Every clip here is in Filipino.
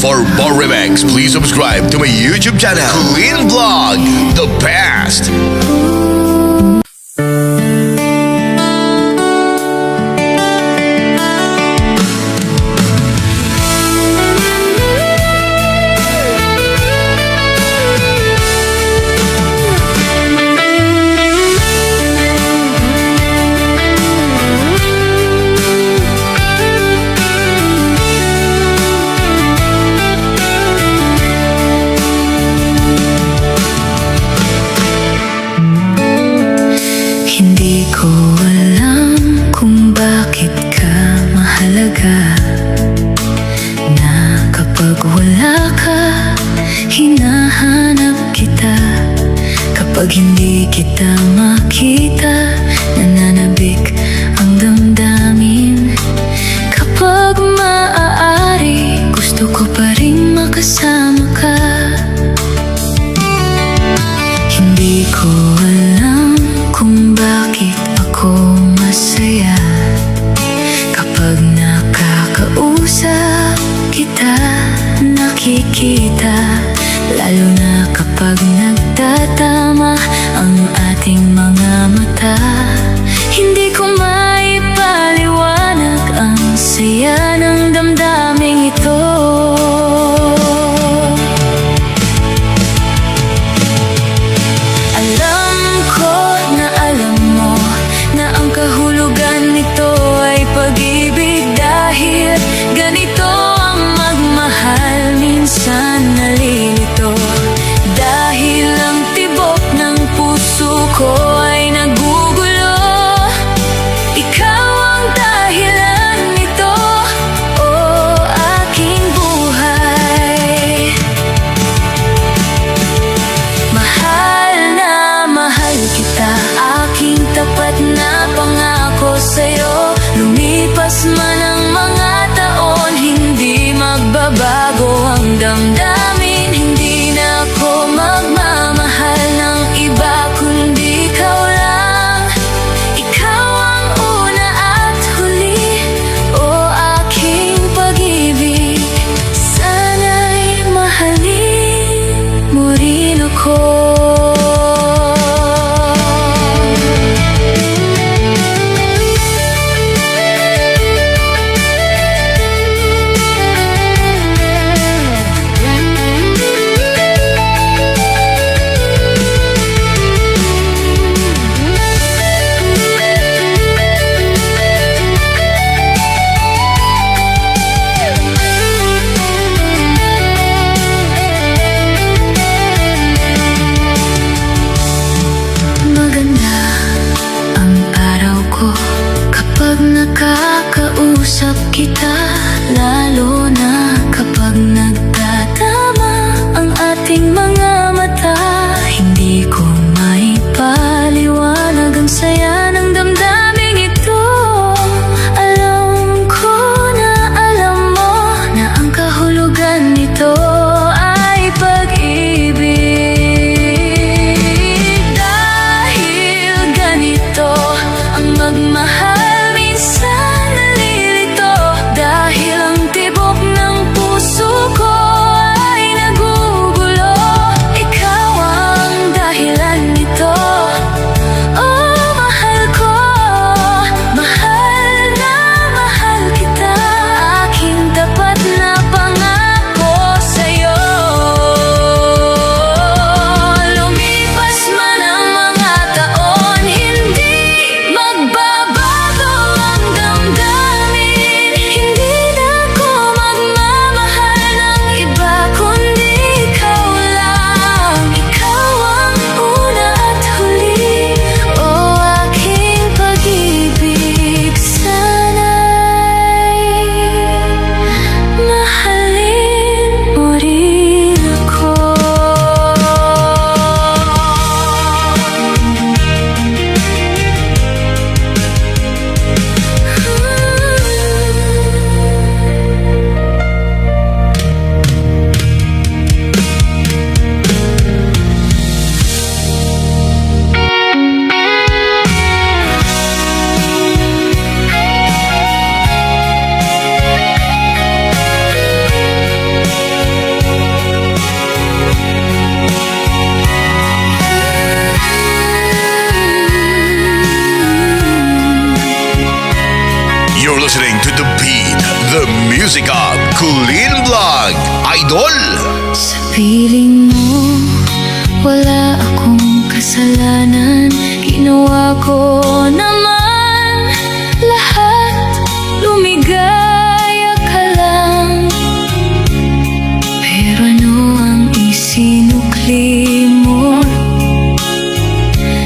For more remix, please subscribe to my YouTube channel, Clean Vlog, the best. Hindi ko alam kung bakit ka mahalaga, na kapag wala ka, hinahanap kita. Kapag hindi kita makita, nananabik ang damdamin. Kapag maaari, gusto ko pa rin makasama ka. Hindi ko alam kung bakit ako masaya kapag nakakausap kita, nakikita. Lalo na kapag nagtatama ang ating mga mata. Hindi ko maipaliwanag ang saya ng damdaming ito. Alam ko na alam mo na ang kahulugan nito ay pag-ibig, dahil ganito ang magmahal. Minsan nalilito dahil ang tibok ng puso ko ay nagugulo. Ikaw ang dahilan nito, o aking buhay. Mahal na mahal kita, aking tapat na pangako sa'yo. Lumipas man ang mga taon, hindi magbabago ang damdamin. Hindi na ako magmamahal ng iba, kundi ikaw lang. Ikaw ang una at huli, o aking pag-ibig. Sana'y mahalin mo rin ako. Maganda ang araw ko kapag nakakausap kita, lalo na kapag nagtatama ang ating mga mata. Hindi ko maipaliwanag ang saya ng damdaming ito. Alam ko na alam mo na ang kahulugan nito ay pag-ibig. Dahil ganito ang magmahal, minsan You're listening to The Beat, the music of Kulin Vlog. Idol! Sa piling mo, wala akong kasalanan. Ginawa ko naman lahat, lumigaya ka lang. Pero ano ang isinukli mo?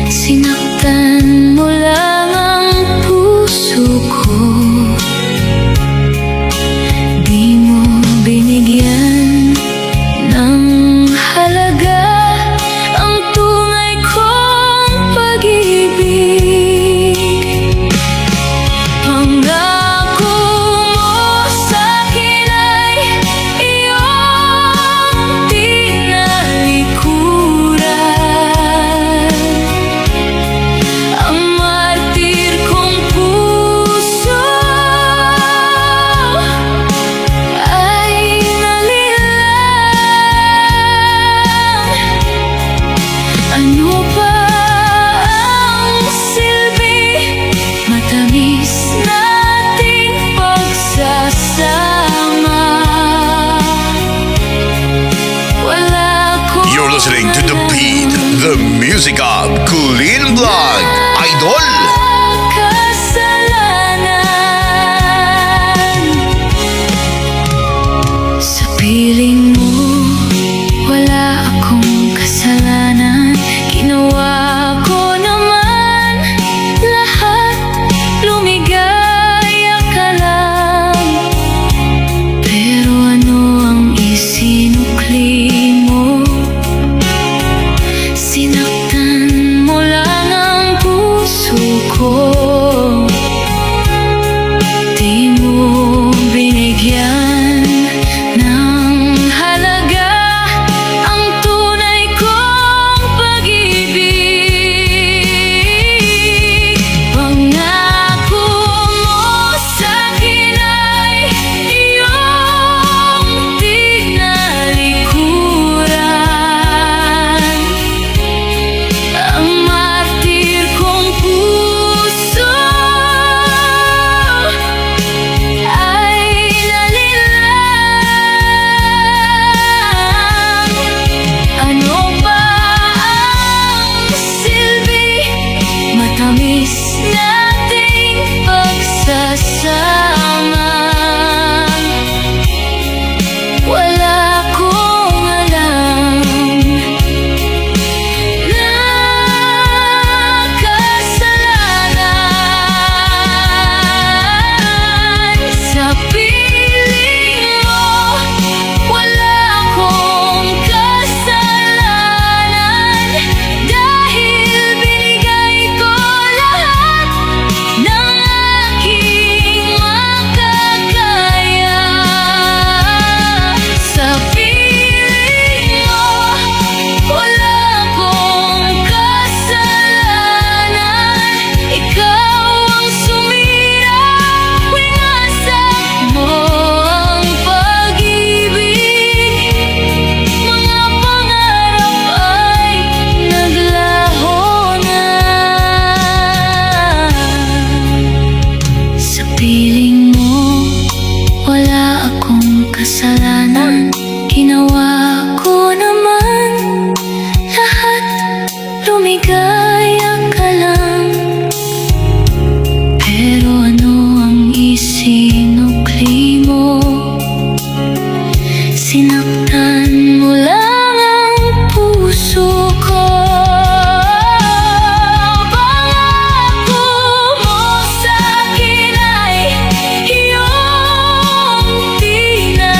Sinaktan mo lang ang puso ko. Di mo binigyan ng halaga ang tunay kong pag-ibig. Pangako mo sa'kin ay iyong tinalikuran. Ang martir kong puso ay nalilang. Ano pa ang silbi? Matamis nating pagsasama. Wala akong You're listening to The Beat, the music of Kulin Vlog. Idol! kasalanan. Sa piling mo, wala akong kasalanan. Ginawa ko naman lahat, lumigaya ka lang. Pero ano ang isinukli mo? Sinaktan mo lang ang puso ko. Di mo binigyan ng halaga ang tunay kong pag-ibig. Pangako mo sa'kin ay iyong tinalikuran. Ang martir kong puso ay nalilang. Ano ba ang silbi? Matamis nating pagsasama. Wala akong alam na kasalanan. Sa piling mo, wala akong kasalanan. Dahil binigay ko lahat ng aking makakaya. Sa piling mo, wala akong kasalanan. Ikaw ang sumira, winasak mo ang pag-ibig. Mga pangarap ay naglaho na. Sa piling mo, wala akong kasalanan. Ginawa ko naman lahat, lumigaya ka lang. Pero ano ang isinukli mo? Sinaktan mo lang ang puso ko. Pangako mo sa'kin ay iyong tinalikuran.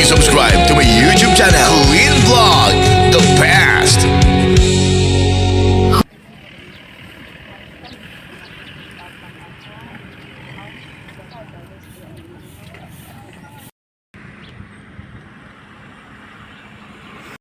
Please subscribe